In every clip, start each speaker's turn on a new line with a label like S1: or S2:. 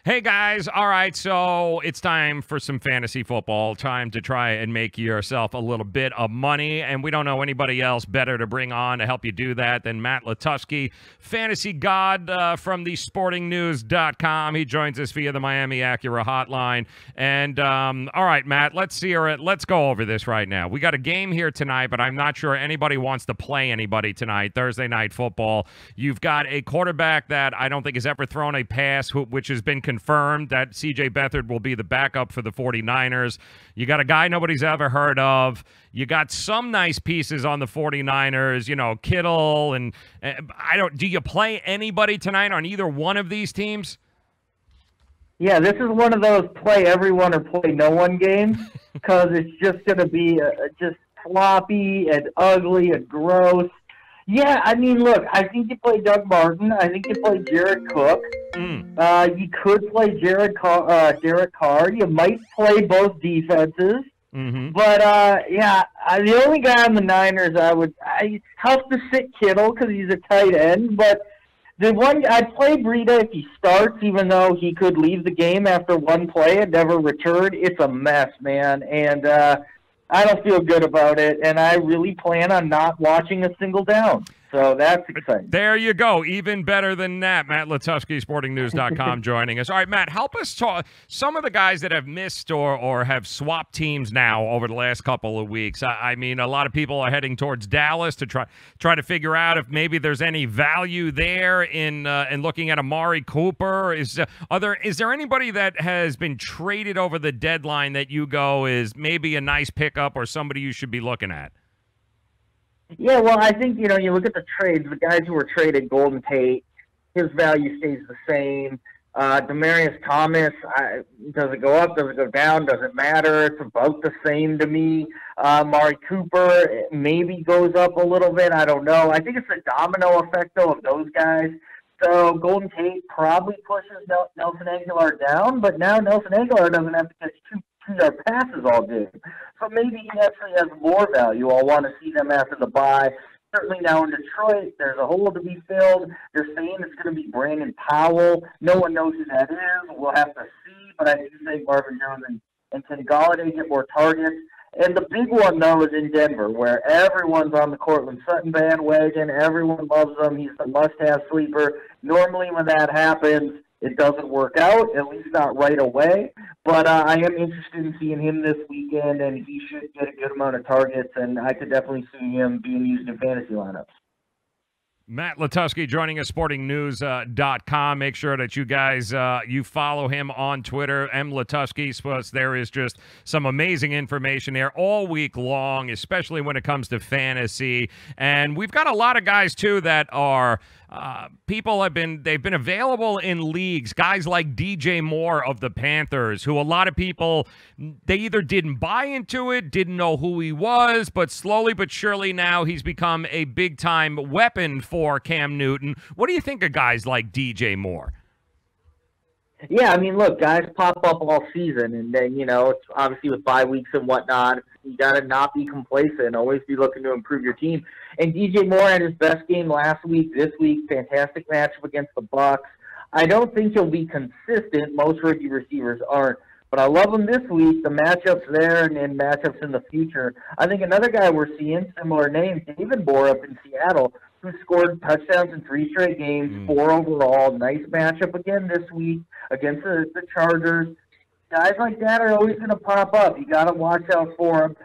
S1: Hey guys, all right, so it's time for some fantasy football, time to try and make yourself a little bit of money, and we don't know anybody else better to bring on to help you do that than Matt Latusky, fantasy god from the sportingnews.com. He joins us via the Miami Acura hotline, and all right, Matt, let's go over this right now. We got a game here tonight, but I'm not sure anybody wants to play anybody tonight, Thursday Night Football. You've got a quarterback that I don't think has ever thrown a pass, which has been confirmed that C.J. Beathard will be the backup for the 49ers. You got a guy nobody's ever heard of. You got some nice pieces on the 49ers, you know, Kittle, and do you play anybody tonight on either one of these teams?
S2: Yeah, this is one of those play everyone or play no one games because it's just going to be just sloppy and ugly and gross. Yeah, I mean, look, I think you play Doug Martin. I think you play Jared Cook. You could play Derek Carr. You might play both defenses. But, yeah, the only guy on the Niners it's tough to sit Kittle because he's a tight end. But the one I'd play Breida if he starts, even though he could leave the game after one play and never return. It's a mess, man. And I don't feel good about it, and I really plan on not watching a single down. So that's exciting.
S1: There you go. Even better than that. Matt Latusky, sportingnews.com, joining us. All right, Matt, help us talk some of the guys that have missed or have swapped teams now over the last couple of weeks. I mean, a lot of people are heading towards Dallas to try to figure out if maybe there's any value there in looking at Amari Cooper. Is there anybody that has been traded over the deadline that you go is maybe a nice pickup or somebody you should be looking at?
S2: Yeah, well, I think, you look at the trades, the guys who were traded, Golden Tate, his value stays the same. Demaryius Thomas, does it go up, does it go down, does it matter? It's about the same to me. Amari Cooper maybe goes up a little bit, I don't know. I think it's the domino effect, though, of those guys. So Golden Tate probably pushes Nelson Aguilar down, but now Nelson Aguilar doesn't have to catch two-yard passes all game. So maybe he actually has more value. I'll want to see them after the bye. Certainly now in Detroit, there's a hole to be filled. They're saying it's going to be Brandon Powell. No one knows who that is. We'll have to see. But I do think Marvin Jones and Kenny Golladay get more targets. And the big one, though, is in Denver, where everyone's on the Cortland Sutton bandwagon. Everyone loves him. He's the must-have sleeper. Normally when that happens, it doesn't work out, at least not right away. But I am interested in seeing him this weekend, and he should get a good amount of targets, and I could definitely see him being used in fantasy lineups.
S1: Matt Latusky joining us, sportingnews.com. Make sure that you guys, you follow him on Twitter, Latusky. There is just some amazing information there all week long, especially when it comes to fantasy. And we've got a lot of guys, too, that are they've been available in leagues, guys like DJ Moore of the Panthers, who a lot of people, they either didn't buy into it, didn't know who he was, but slowly but surely now he's become a big-time weapon for Cam Newton. What do you think of guys like DJ Moore?
S2: Yeah, I mean, look, guys pop up all season, and then, it's obviously with bye weeks and whatnot, you got to not be complacent, always be looking to improve your team. And DJ Moore had his best game last week, this week, fantastic matchup against the Bucs. I don't think he'll be consistent. Most rookie receivers aren't. But I love him this week, the matchups there and matchups in the future. I think another guy we're seeing, similar name, David Moore up in Seattle, who scored touchdowns in 3 straight games, 4 overall. Nice matchup again this week against the Chargers. Guys like that are always going to pop up. You got to watch out for them.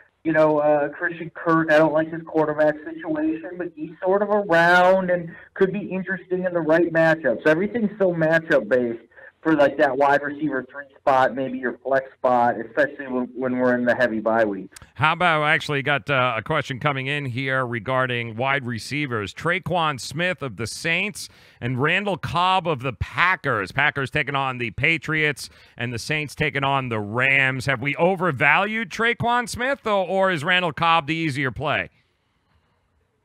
S2: Christian Kirk, I don't like his quarterback situation, but he's sort of around and could be interesting in the right matchups. Everything's so matchup-based for like that wide receiver 3 spot, maybe your flex spot, especially when we're in the heavy bye week.
S1: How about, actually got a question coming in here regarding wide receivers. Traquan Smith of the Saints and Randall Cobb of the Packers. Packers taking on the Patriots and the Saints taking on the Rams. Have we overvalued Traquan Smith, or is Randall Cobb the easier play?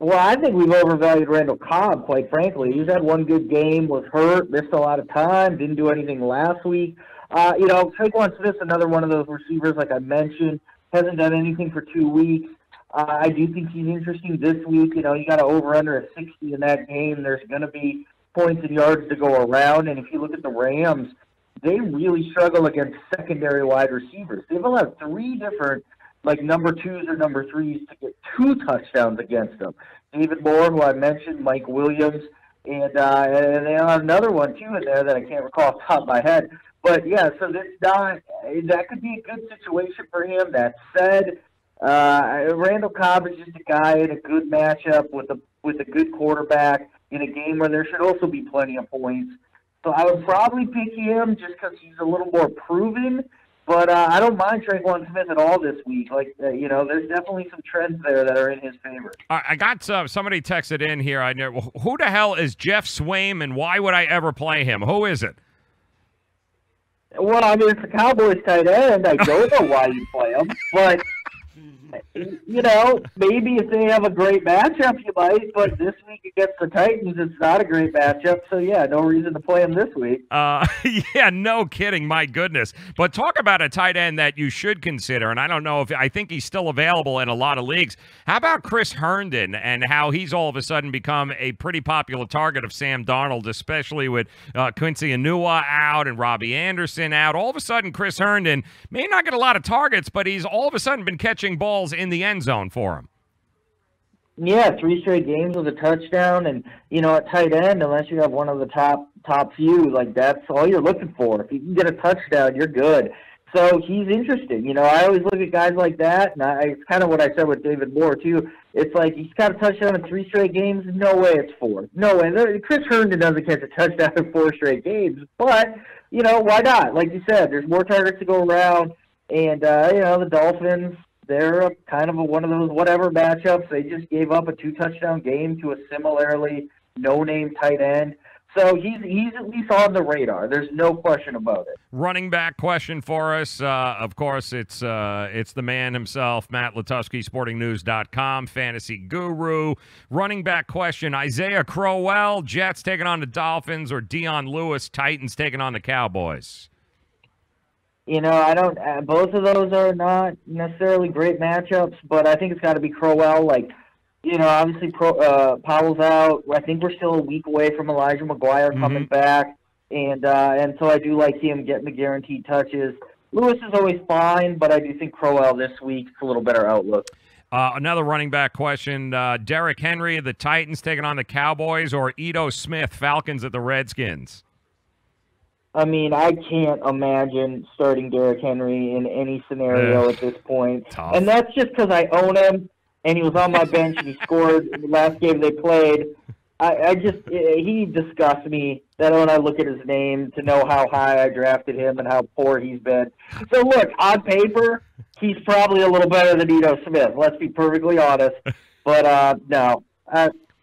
S2: Well, I think we've overvalued Randall Cobb, quite frankly. He's had one good game, was hurt, missed a lot of time, didn't do anything last week. Traquan Smith's another one of those receivers, like I mentioned, hasn't done anything for 2 weeks. I do think he's interesting this week. You got to over-under at 60 in that game. There's going to be points and yards to go around. And if you look at the Rams, they really struggle against secondary wide receivers. They've allowed 3 different, like, number 2s or number 3s to get 2 touchdowns against them. David Moore, who I mentioned, Mike Williams, and they have another one, too, in there that I can't recall off the top of my head. But, yeah, so that could be a good situation for him. That said, Randall Cobb is just a guy in a good matchup with a good quarterback in a game where there should also be plenty of points. So I would probably pick him just because he's a little more proven. But I don't mind Tre'Quan Smith at all this week. Like, there's definitely some trends there that are in his favor.
S1: I got somebody texted in here. I know who the hell is Jeff Swaim, and why would I ever play him? Who is it?
S2: Well, I mean, it's a Cowboys tight end. I don't know why you play him, but maybe if they have a great matchup, you might. But this week against the Titans, it's not a great matchup. So, yeah, no reason to play him this week.
S1: Yeah, no kidding. My goodness. But talk about a tight end that you should consider, and I think he's still available in a lot of leagues. How about Chris Herndon and how he's all of a sudden become a pretty popular target of Sam Darnold, especially with Quincy Enunwa out and Robbie Anderson out. All of a sudden, Chris Herndon may not get a lot of targets, but he's all of a sudden been catching balls in the end zone for him.
S2: Yeah, 3 straight games with a touchdown, and at tight end, unless you have one of the top few, like that's all you're looking for. If you can get a touchdown, you're good. So he's interesting. I always look at guys like that, and it's kind of what I said with David Moore too. It's like he's got a touchdown in 3 straight games. No way it's 4. No way. Chris Herndon doesn't catch a touchdown in 4 straight games, but why not? Like you said, there's more targets to go around, and the Dolphins. They're kind of one of those whatever matchups. They just gave up a 2-touchdown game to a similarly no-name tight end. So he's at least on the radar. There's no question about it.
S1: Running back question for us. Of course, it's the man himself, Matt Latusky, SportingNews.com, fantasy guru. Running back question, Isaiah Crowell, Jets taking on the Dolphins, or Dion Lewis, Titans taking on the Cowboys?
S2: I don't. Both of those are not necessarily great matchups, but I think it's got to be Crowell. Obviously Powell's out. I think we're still a week away from Elijah McGuire coming back, and so I do like him getting the guaranteed touches. Lewis is always fine, but I do think Crowell this week is a little better outlook.
S1: Another running back question: Derrick Henry, the Titans taking on the Cowboys, or Ito Smith, Falcons at the Redskins?
S2: I mean, I can't imagine starting Derrick Henry in any scenario at this point.
S1: Tough.
S2: And that's just because I own him, and he was on my bench, and he scored in the last game they played. He disgusts me that when I look at his name to know how high I drafted him and how poor he's been. So, look, on paper, he's probably a little better than Ito Smith. Let's be perfectly honest. But, no.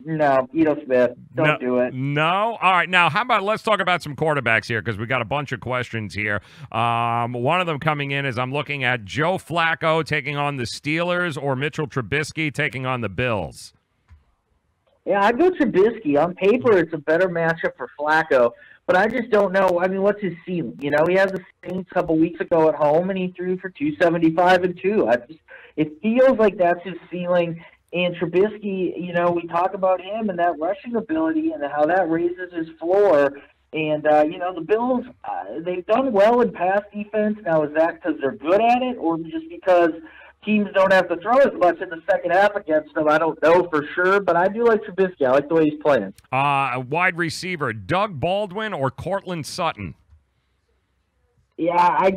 S2: No, Ito Smith, don't do it.
S1: No? All right, now how about let's talk about some quarterbacks here because we got a bunch of questions here. One of them coming in is I'm looking at Joe Flacco taking on the Steelers or Mitchell Trubisky taking on the Bills.
S2: Yeah, I'd go Trubisky. On paper, it's a better matchup for Flacco, but I just don't know. I mean, what's his ceiling? He had the Saints a couple weeks ago at home, and he threw for 275 and 2. It feels like that's his ceiling. And Trubisky, we talk about him and that rushing ability and how that raises his floor. And, the Bills, they've done well in pass defense. Now, is that because they're good at it or just because teams don't have to throw as much in the second half against them? I don't know for sure, but I do like Trubisky. I like the way he's playing.
S1: Wide receiver, Doug Baldwin or Cortland Sutton?
S2: Yeah, I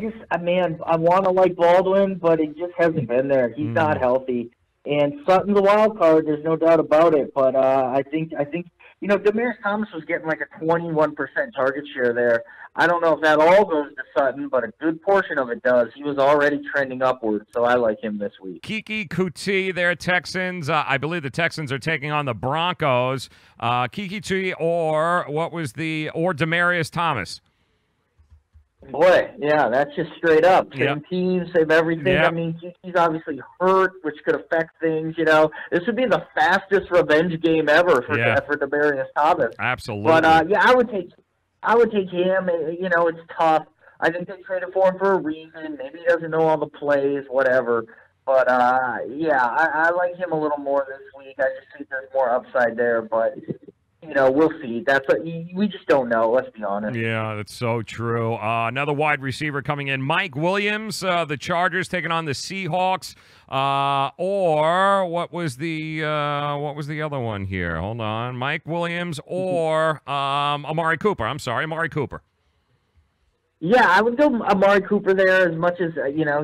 S2: want to like Baldwin, but it just hasn't been there. He's not healthy. And Sutton's a wild card, there's no doubt about it. But I think Demaryius Thomas was getting like a 21% target share there. I don't know if that all goes to Sutton, but a good portion of it does. He was already trending upward, so I like him this week.
S1: Kiki Kuti, their Texans. I believe the Texans are taking on the Broncos. Kiki Kuti or Demaryius Thomas?
S2: Boy, yeah, that's just straight up. Same team, same everything.
S1: Yep.
S2: I mean, he's obviously hurt, which could affect things, This would be the fastest revenge game ever for Demaryius Thomas.
S1: Absolutely.
S2: But, I would take him. It's tough. I think they traded for him for a reason. Maybe he doesn't know all the plays, whatever. But, I like him a little more this week. I just think there's more upside there. But we'll see. We just don't know. Let's be honest.
S1: Yeah, that's so true. Another wide receiver coming in, Mike Williams. The Chargers taking on the Seahawks. Or what was the other one here? Hold on, Mike Williams or Amari Cooper. I'm sorry, Amari Cooper.
S2: Yeah, I would go Amari Cooper there as much as,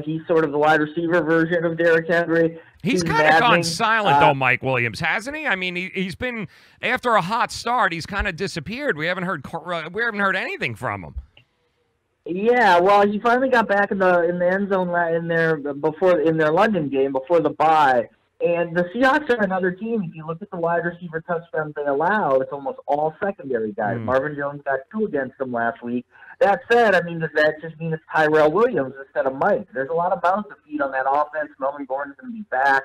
S2: he's sort of the wide receiver version of Derrick Henry.
S1: He's kind of gone silent, though, Mike Williams, hasn't he? I mean, he's been, after a hot start, he's kind of disappeared. We haven't heard anything from him.
S2: Yeah, well, he finally got back in the end zone in their London game before the bye. And the Seahawks are another team. If you look at the wide receiver touchdowns they allow, it's almost all secondary guys. Marvin Jones got 2 against them last week. That said, I mean, does that just mean it's Tyrell Williams instead of Mike? There's a lot of mouths to feed on that offense. Melvin Gordon's going to be back.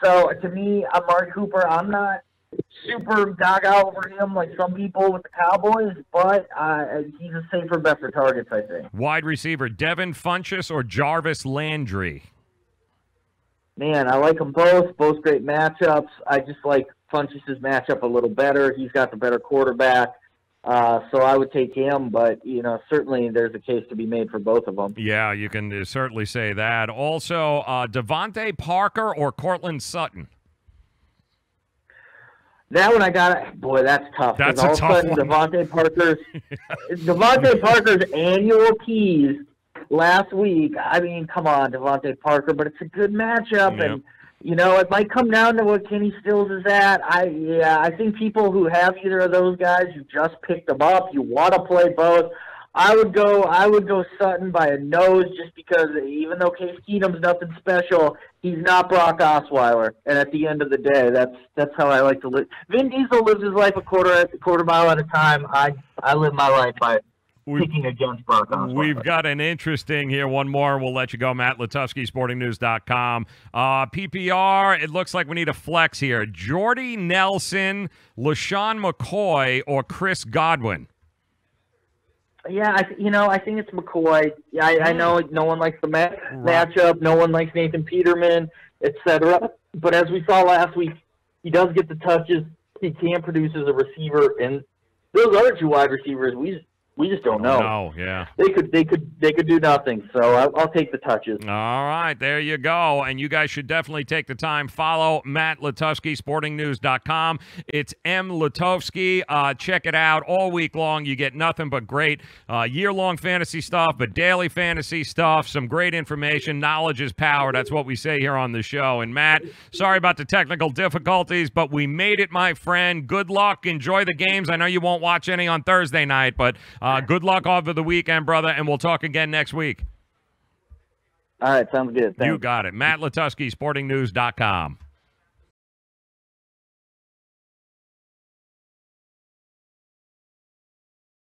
S2: So, to me, Amari Cooper, I'm not super gaga over him like some people with the Cowboys, but he's a safer bet for targets, I think.
S1: Wide receiver, Devin Funchess or Jarvis Landry?
S2: Man, I like them both. Both great matchups. I just like Funchess' matchup a little better. He's got the better quarterback. So I would take him, but, certainly there's a case to be made for both of them.
S1: Yeah, you can certainly say that. Also, Devontae Parker or Cortland Sutton?
S2: That one I got. Boy, that's tough.
S1: That's a tough one.
S2: Devontae Parker's annual tease last week. I mean, come on, Devontae Parker, but it's a good matchup,
S1: yep.
S2: And it might come down to what Kenny Stills is at. I think people who have either of those guys, you just picked them up. You want to play both. I would go Sutton by a nose, just because even though Case Keenum's nothing special, he's not Brock Osweiler. And at the end of the day, that's how I like to live. Vin Diesel lives his life a quarter mile at a time. I live my life by picking against Brock Osweiler.
S1: We've got an interesting here. One more. We'll let you go. Matt Latufsky, sportingnews.com. PPR, it looks like we need a flex here. Jordy Nelson, LaShawn McCoy, or Chris Godwin?
S2: Yeah, I think it's McCoy. Yeah, I know no one likes the matchup. No one likes Nathan Peterman, etc. But as we saw last week, he does get the touches. He can produce as a receiver, and those other 2 wide receivers, we just don't know.
S1: No, yeah.
S2: They could do nothing. So I'll take the touches.
S1: All right, there you go. And you guys should definitely take the time. Follow Matt Latufsky, sportingnews.com. It's M. Latufsky. Check it out all week long. You get nothing but great year-long fantasy stuff, but daily fantasy stuff, some great information. Knowledge is power. That's what we say here on the show. And Matt, sorry about the technical difficulties, but we made it, my friend. Good luck. Enjoy the games. I know you won't watch any on Thursday night, but good luck over the weekend, brother, and we'll talk again next week.
S2: All right, sounds good. Thanks.
S1: You got it. Matt Latufsky, sportingnews.com.